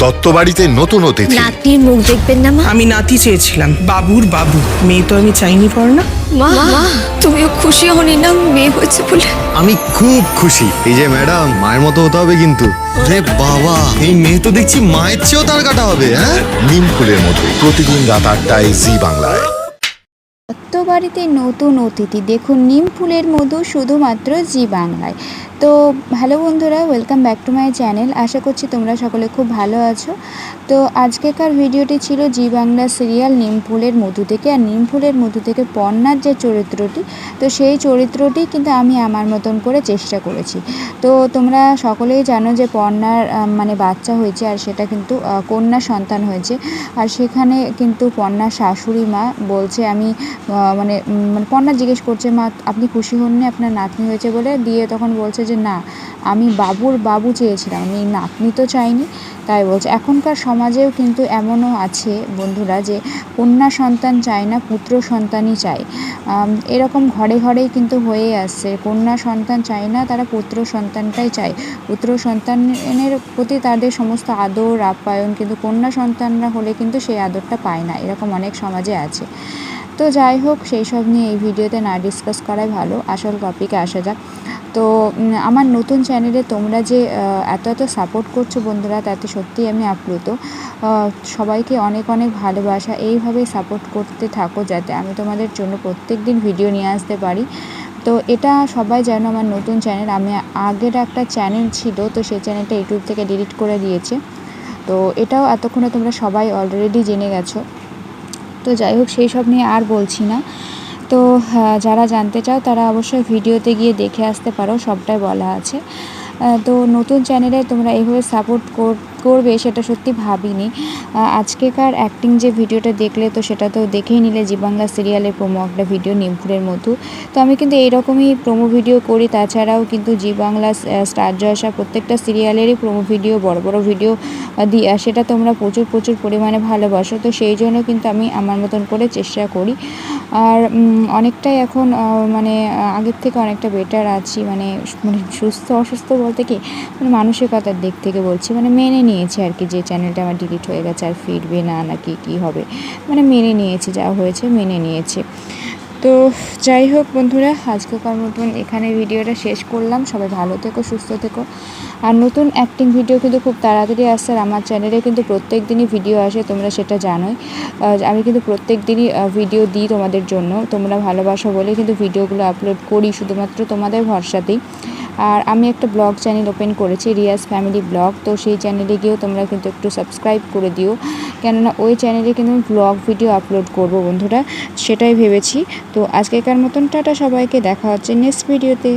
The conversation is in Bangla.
দত্তবাড়িতে নতুন অতিথি। নাতনির মুখ দেখবেন না মা? আমি নাতি চেয়েছিলাম, বাবুর বাবু। মেয়ে তো আমি চাইনি না। মা তুমিও খুশি হনি না মেয়ে হয়েছে বলে? আমি খুব খুশি। এই যে ম্যাডাম, মায়ের মতো হতে হবে কিন্তু। রে বাবা, এই মেয়ে তো দেখছি মায়ের চেয়েও তার কাটা হবে। হ্যাঁ, নিম ফুলের মধু প্রতিদিন রাত 8টায় জি বাংলায়। দত্তবাড়িতে নতুন অতিথি, দেখুন নিম ফুলের মধু শুধুমাত্র জি বাংলায়। তো হ্যালো বন্ধুরা, welcome back to my channel. আশা করছি তোমরা সকলে খুব ভালো আছো। তো আজকেকার ভিডিওটি ছিল জি বাংলা সিরিয়াল নিম ফুলের মধু থেকে। আর নিম ফুলের মধু থেকে পর্ণার যে চরিত্রটি, তো সেই চরিত্রটি কিন্তু আমি আমার মতন করে চেষ্টা করেছি। তো তোমরা সকলেই জানো যে পর্ণার মানে বাচ্চা হয়েছে, আর সেটা কিন্তু কন্যা সন্তান হয়েছে। আর সেখানে কিন্তু পর্ণার শাশুড়ি মা বলছে, আমি মানে পর্ণা জিজ্ঞেস করছে, মা আপনি খুশি হননি আপনার নাতনি হয়েছে বলে? দিয়ে তখন বলছে যে না, আমি বাবুর বাবু চেয়েছিলাম, আমি নাতনি তো চাইনি। তাই বলছে এখনকার সমাজেও কিন্তু এমনও আছে বন্ধুরা, যে কন্যা সন্তান চায় না, পুত্র সন্তানই চায়। এরকম ঘরে ঘরেই কিন্তু হয়ে আসছে। কন্যা সন্তান চায় না, তারা পুত্র সন্তানটাই চায়। পুত্র সন্তানের প্রতি তাদের সমস্ত আদর আপ্যায়ন, কিন্তু কন্যা সন্তানরা হলে কিন্তু সেই আদরটা পায় না। এরকম অনেক সমাজে আছে। তো যাই হোক, সেই সব নিয়ে এই ভিডিওতে না ডিসকাস করাই ভালো, আসল টপিকে আসা যাক। তো আমার নতুন চ্যানেলে তোমরা যে এত সাপোর্ট করছো বন্ধুরা, তাতে সত্যিই আমি আপ্লুত। সবাইকে অনেক অনেক ভালোবাসা। এইভাবে সাপোর্ট করতে থাকো, যাতে আমি তোমাদের জন্য প্রত্যেক দিন ভিডিও নিয়ে আসতে পারি। তো এটা সবাই জানো, আমার নতুন চ্যানেল। আমি আগের একটা চ্যানেল ছিল, তো সেই চ্যানেলটা ইউটিউব থেকে ডিলিট করে দিয়েছে। তো এটাও এতক্ষণে তোমরা সবাই অলরেডি জেনে গেছো। তো যাই হোক, সেই সব নিয়ে আর বলছি না। তো যারা জানতে চাও তারা অবশ্যই ভিডিওতে গিয়ে দেখে আসতে পারো, সবটাই বলা আছে। তো নতুন চ্যানেলে তোমরা এইভাবে সাপোর্ট করবে সেটা সত্যি ভাবিনি। আজকেকার অ্যাক্টিং যে ভিডিওটা দেখলে, তো সেটা তো দেখেই নিলে জি বাংলা সিরিয়ালের প্রোমো একটা ভিডিও নিম ফুলের মধু। তো আমি কিন্তু এইরকমই প্রোমো ভিডিও করি। তাছাড়াও কিন্তু জি বাংলা স্টার জলসা প্রত্যেকটা সিরিয়ালেরই প্রোমো ভিডিও, বড় বড় ভিডিও দিই, আর সেটা তোমরা প্রচুর পরিমাণে ভালোবাসো। তো সেই জন্য কিন্তু আমি আমার মতন করে চেষ্টা করি। আর অনেকটাই এখন মানে আগের থেকে অনেকটা বেটার আছি। মানে সুস্থ অসুস্থ বলতে কি, মানে মানসিকতার দিক থেকে বলছি, মানে মেনে নিয়েছি আর কি, যে চ্যানেলটা আমার ডিলিট হয়ে গেছে আর ফিরবে না, নাকি কী হবে, মানে মেনে নিয়েছি, যা হয়েছে মেনে নিয়েছি। তো যাই হোক বন্ধুরা, আজকেকার মতন এখানে ভিডিওটা শেষ করলাম। সবাই ভালো থেকো, সুস্থ থেকো। আর নতুন অ্যাক্টিং ভিডিও কিন্তু খুব তাড়াতাড়ি আসছে। আর আমার চ্যানেলে কিন্তু প্রত্যেক দিনই ভিডিও আসে, তোমরা সেটা জানোই। আমি কিন্তু প্রত্যেক দিনই ভিডিও দিই তোমাদের জন্য। তোমরা ভালোবাসো বলে কিন্তু ভিডিওগুলো আপলোড করি, শুধুমাত্র তোমাদের ভরসাতেই। আর আমি একটা ব্লগ চ্যানেল ওপেন করেছি, রিয়াজ ফ্যামিলি ব্লগ। তো সেই চ্যানেলে গিয়েও তোমরা কিন্তু একটু সাবস্ক্রাইব করে দিও, কেননা ওই চ্যানেলে কিন্তু আমি ব্লগ ভিডিও আপলোড করব বন্ধুরা, সেটাই ভেবেছি। তো আজকেকার মতন টাটা সবাইকে, দেখা হচ্ছে নেক্সট ভিডিওতে।